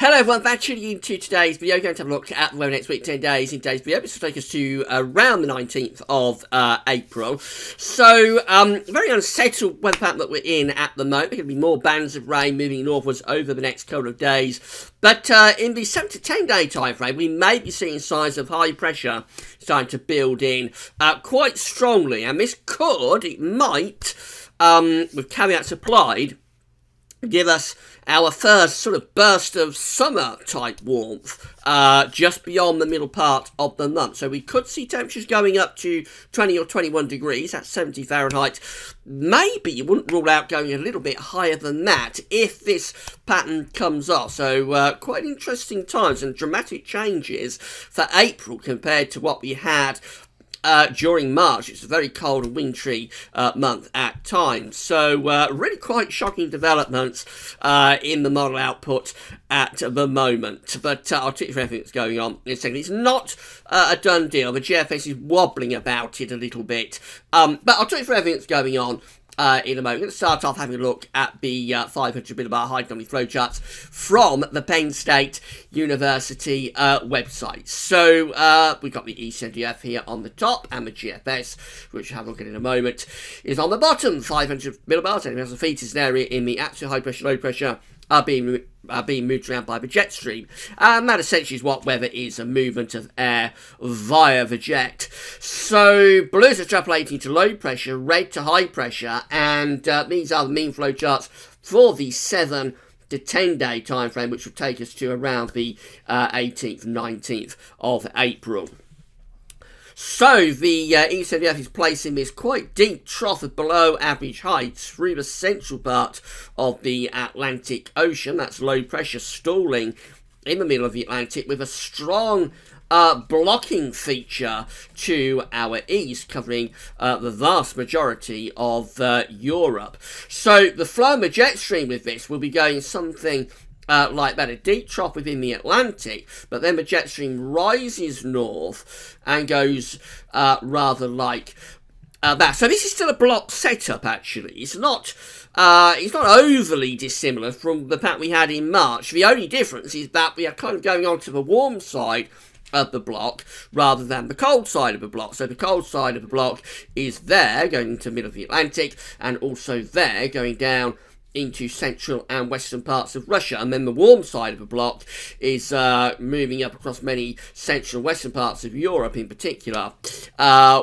Hello everyone, thanks for tuning into today's video. We're going to have a look at the weather next week, 10 days in today's video. This will take us to around the 19th of April. So, very unsettled weather pattern that we're in at the moment. There are going to be more bands of rain moving northwards over the next couple of days. But in the 7 to 10 day time frame, we may be seeing signs of high pressure starting to build in quite strongly. And this could, it might, with caveats applied, give us our first sort of burst of summer type warmth just beyond the middle part of the month. So we could see temperatures going up to 20 or 21 degrees, that's 70 Fahrenheit. Maybe you wouldn't rule out going a little bit higher than that if this pattern comes off. So quite interesting times and dramatic changes for April compared to what we had during March. It's a very cold and wintry month at times. So really quite shocking developments in the model output at the moment. But I'll take you through everything that's going on in a second. It's not a done deal. The GFS is wobbling about it a little bit. But I'll take you through everything that's going on in a moment. I'm going to start off having a look at the 500 millibar high anomaly flowcharts from the Penn State University website. So we've got the ECMDF here on the top, and the GFS, which we'll have a look at in a moment, is on the bottom. 500 millibars, 10,000 feet is an area in the absolute high pressure, low pressure are being moved around by the jet stream. And that essentially is what weather is, a movement of air via the jet. So blue is extrapolating to low pressure, red to high pressure, and these are the mean flow charts for the 7 to 10 day time frame, which will take us to around the 18th, 19th of April. So the ECMDF is placing this quite deep trough of below average heights through the central part of the Atlantic Ocean. That's low pressure stalling in the middle of the Atlantic with a strong blocking feature to our east, covering the vast majority of Europe. So the flow of the jet stream with this will be going something like that, a deep trough within the Atlantic, but then the jet stream rises north and goes rather like that. So this is still a block setup, actually. It's not overly dissimilar from the pattern we had in March. The only difference is that we are kind of going on to the warm side of the block rather than the cold side of the block. So the cold side of the block is there, going into the middle of the Atlantic, and also there, going down into central and western parts of Russia, and then the warm side of the block is moving up across many central and western parts of Europe in particular,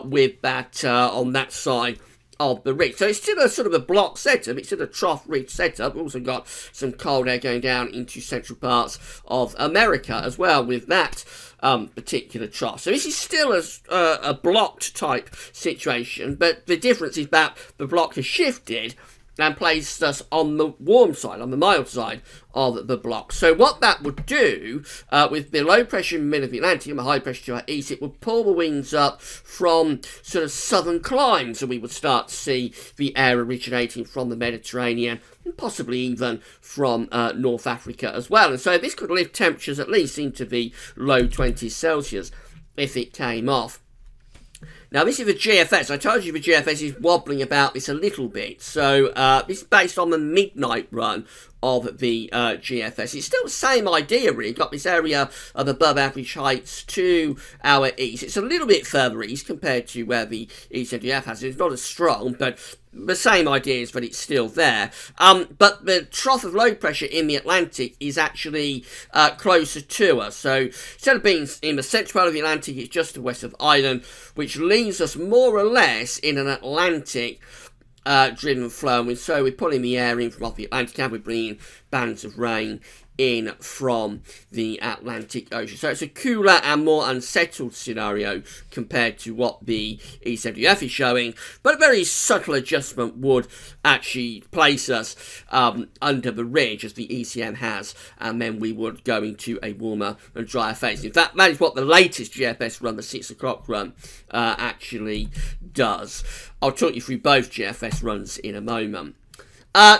with that on that side of the ridge. So it's still a sort of a block setup, it's still a trough ridge setup. We've also got some cold air going down into central parts of America as well with that particular trough. So this is still a blocked type situation, but the difference is that the block has shifted and placed us on the warm side, on the mild side of the block. So what that would do, with the low pressure in the middle of the Atlantic and the high pressure to our east, it would pull the winds up from sort of southern climes, and we would start to see the air originating from the Mediterranean, and possibly even from North Africa as well. And so this could lift temperatures at least into the low 20s Celsius if it came off. Now, this is the GFS. I told you the GFS is wobbling about this a little bit. So, this is based on the midnight run of the GFS. It's still the same idea, really. Got this area of above average heights to our east. It's a little bit further east compared to where the ECMDF has it. It's not as strong, but the same idea is that it's still there. But the trough of low pressure in the Atlantic is actually closer to us. So instead of being in the central part of the Atlantic, it's just to the west of Ireland, which leaves us more or less in an Atlantic driven flow. And so we're pulling the air in from off the Atlantic, and we're bringing bands of rain in from the Atlantic Ocean. So it's a cooler and more unsettled scenario compared to what the ECMDF is showing, but a very subtle adjustment would actually place us under the ridge, as the ECM has, and then we would go into a warmer and drier phase. In fact, that is what the latest GFS run, the 6 o'clock run, actually does. I'll talk you through both GFS runs in a moment.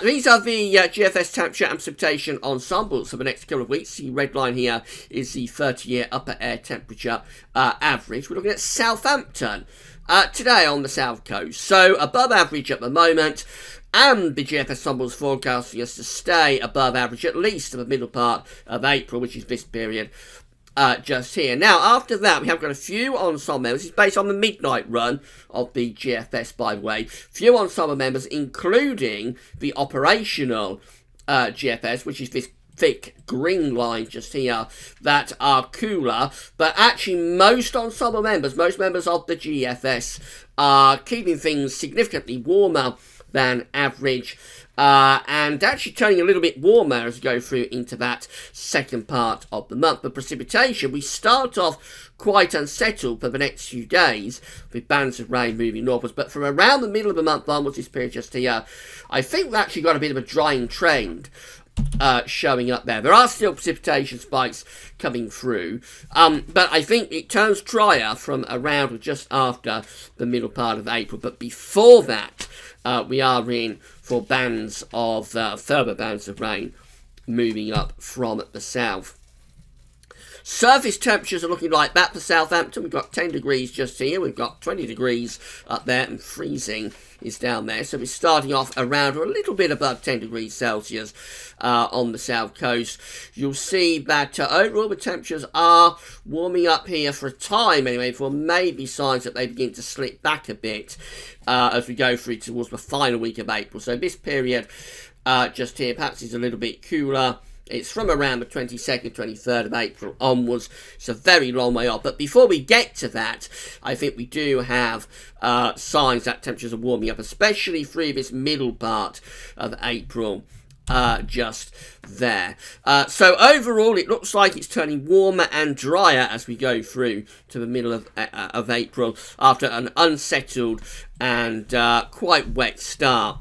These are the GFS temperature and precipitation ensembles for the next couple of weeks. The red line here is the 30-year upper air temperature average. We're looking at Southampton today on the south coast. So above average at the moment. and the GFS Ensemble is forecasting us to stay above average at least to the middle part of April, which is this period just here. Now, after that, we have got a few ensemble members. This is based on the midnight run of the GFS, by the way. Few ensemble members, including the operational GFS, which is this thick green line just here, that are cooler. But actually, most ensemble members, most members of the GFS are keeping things significantly warmer than average, and actually turning a little bit warmer as we go through into that second part of the month. The precipitation, we start off quite unsettled for the next few days with bands of rain moving northwards, but from around the middle of the month onwards, this period just here, I think we've actually got a bit of a drying trend showing up there. There are still precipitation spikes coming through, but I think it turns drier from around or just after the middle part of April. But before that, we are in for bands of further bands of rain moving up from the south. Surface temperatures are looking like that for Southampton. We've got 10 degrees just here. We've got 20 degrees up there, and freezing is down there. So we're starting off around or a little bit above 10 degrees Celsius on the south coast. You'll see that overall the temperatures are warming up here for a time anyway, for maybe signs that they begin to slip back a bit as we go through towards the final week of April. So this period just here perhaps is a little bit cooler. It's from around the 22nd, 23rd of April onwards. It's a very long way off. But before we get to that, I think we do have signs that temperatures are warming up, especially through this middle part of April. Just there. So overall, it looks like it's turning warmer and drier as we go through to the middle of April after an unsettled and quite wet start.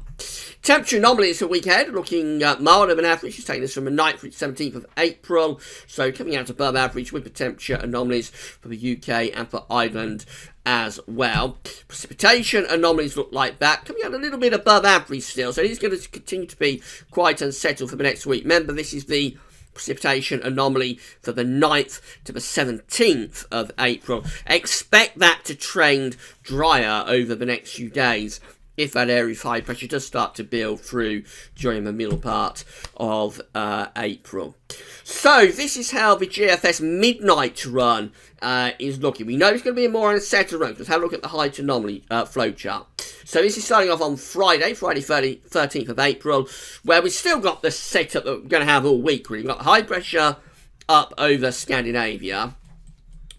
Temperature anomalies for the week ahead, looking milder than average. It's taking us from the 9th through the 17th of April. So coming out above average with the temperature anomalies for the UK and for Ireland as well. Precipitation anomalies look like that, coming out a little bit above average still. So it is going to continue to be quite unsettled for the next week. Remember, this is the precipitation anomaly for the 9th to the 17th of April. Expect that to trend drier over the next few days if that area of high pressure does start to build through during the middle part of April. So this is how the GFS midnight run is looking. We know it's going to be a more unsettled run. Let's have a look at the height anomaly flow chart. So this is starting off on Friday 13th of April, where we've still got the setup that we're going to have all week. We've got high pressure up over Scandinavia.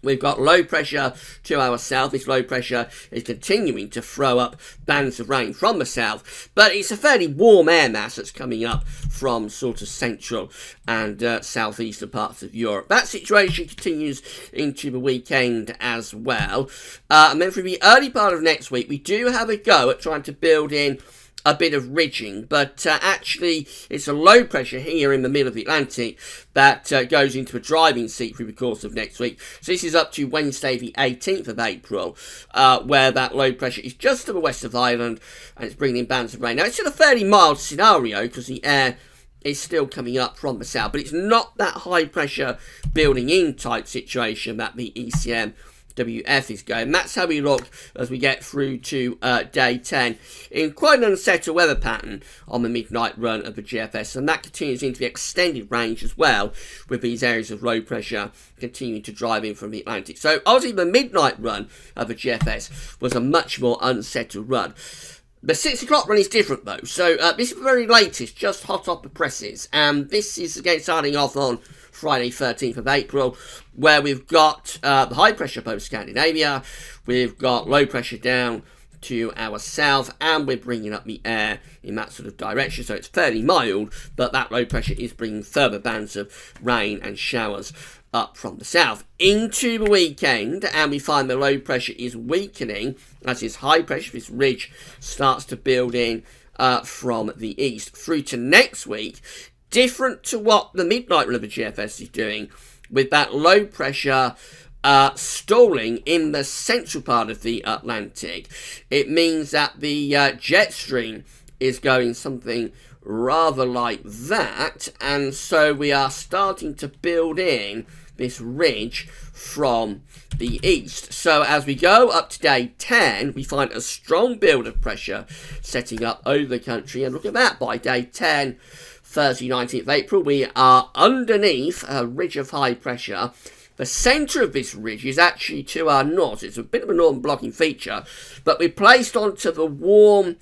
We've got low pressure to our south. This low pressure is continuing to throw up bands of rain from the south, but it's a fairly warm air mass that's coming up from sort of central and southeastern parts of Europe. That situation continues into the weekend as well. And then for the early part of next week, we do have a go at trying to build in a bit of ridging, but actually it's a low pressure here in the middle of the Atlantic that goes into a driving seat through the course of next week. So this is up to Wednesday the 18th of April, where that low pressure is just to the west of Ireland and it's bringing in bands of rain. Now it's still a fairly mild scenario because the air is still coming up from the south, but it's not that high pressure building in type situation that the ECMWF is going. That's how we look as we get through to day 10 in quite an unsettled weather pattern on the midnight run of the GFS, and that continues into the extended range as well, with these areas of low pressure continuing to drive in from the Atlantic. So obviously the midnight run of the GFS was a much more unsettled run. The 6 o'clock run is different though. So this is the very latest, just hot off the presses, and this is again starting off on Friday 13th of April, where we've got the high pressure up over Scandinavia, we've got low pressure down to our south, and we're bringing up the air in that sort of direction. So it's fairly mild, but that low pressure is bringing further bands of rain and showers up from the south into the weekend, and we find the low pressure is weakening as this high pressure, this ridge, starts to build in from the east through to next week. Different to what the midnight run of the GFS is doing, with that low pressure stalling in the central part of the Atlantic. It means that the jet stream is going something rather like that, and so we are starting to build in this ridge from the east. So as we go up to day 10, we find a strong build of pressure setting up over the country, and look at that, by day 10, Thursday 19th of April, we are underneath a ridge of high pressure. The centre of this ridge is actually to our north. It's a bit of a northern blocking feature, but we're placed onto the warm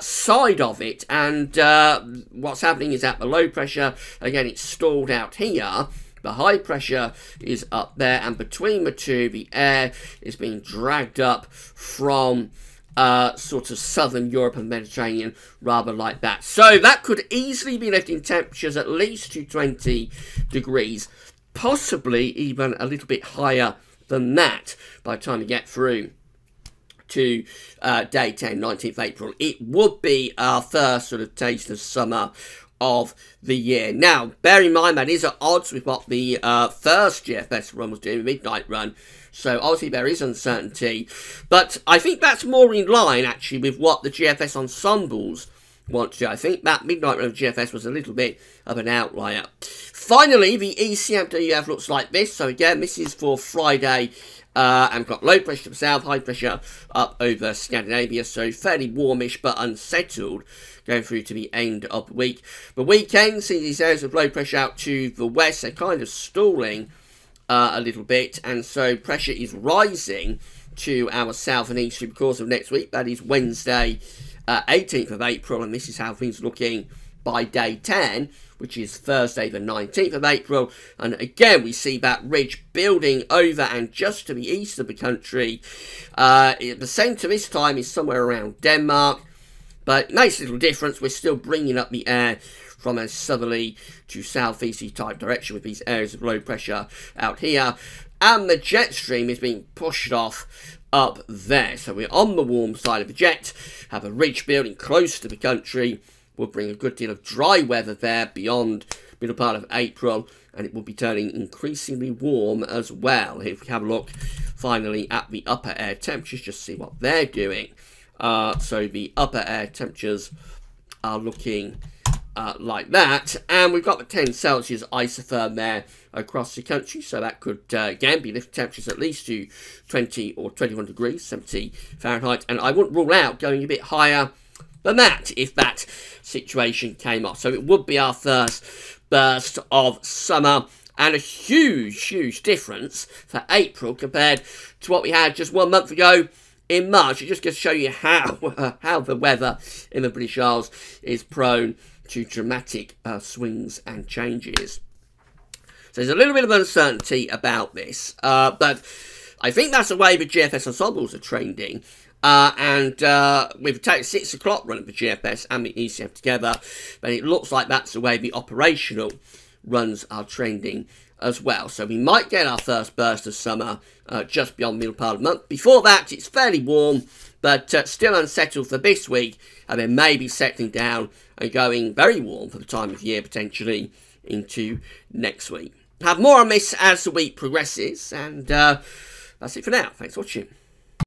side of it, and what's happening is that the low pressure, again, it's stalled out here. The high pressure is up there, and between the two, the air is being dragged up from sort of southern Europe and Mediterranean, rather like that. So that could easily be lifting temperatures at least to 20 degrees, possibly even a little bit higher than that by the time we get through to day 10, 19th April. It would be our first sort of taste of summer of the year. Now, bear in mind that is at odds with what the first GFS run was doing, the midnight run. So obviously there is uncertainty, but I think that's more in line actually with what the GFS ensembles want to do. I think that midnight run of GFS was a little bit of an outlier. Finally, the ECMWF looks like this. So again, this is for Friday. And we've got low pressure to the south, high pressure up over Scandinavia, so fairly warmish but unsettled going through to the end of the week. The weekend, see these areas of low pressure out to the west, they're kind of stalling a little bit, and so pressure is rising to our south and east through the course of next week. That is Wednesday, 18th of April, and this is how things are looking by day 10, which is Thursday the 19th of April. And again, we see that ridge building over and just to the east of the country. The centre this time is somewhere around Denmark, but it makes a little difference. We're still bringing up the air from a southerly to southeasterly type direction with these areas of low pressure out here. And the jet stream is being pushed off up there. So we're on the warm side of the jet, have a ridge building close to the country. Will bring a good deal of dry weather there beyond middle part of April, and it will be turning increasingly warm as well. If we have a look finally at the upper air temperatures, just see what they're doing. So the upper air temperatures are looking like that, and we've got the 10 Celsius isotherm there across the country, so that could again be lifting temperatures at least to 20 or 21 degrees, 70 Fahrenheit, and I wouldn't rule out going a bit higher than that if that situation came off. So it would be our first burst of summer, and a huge difference for April compared to what we had just 1 month ago in March. It just goes to show you how the weather in the British Isles is prone to dramatic swings and changes. So there's a little bit of uncertainty about this, but I think that's the way the GFS ensembles are trending. And we've taken 6 o'clock run of the GFS and the ECF together, but it looks like that's the way the operational runs are trending as well. So we might get our first burst of summer just beyond the middle part of the month. Before that, it's fairly warm, but still unsettled for this week, and then maybe settling down and going very warm for the time of year, potentially into next week. Have more on this as the week progresses, and that's it for now. Thanks for watching.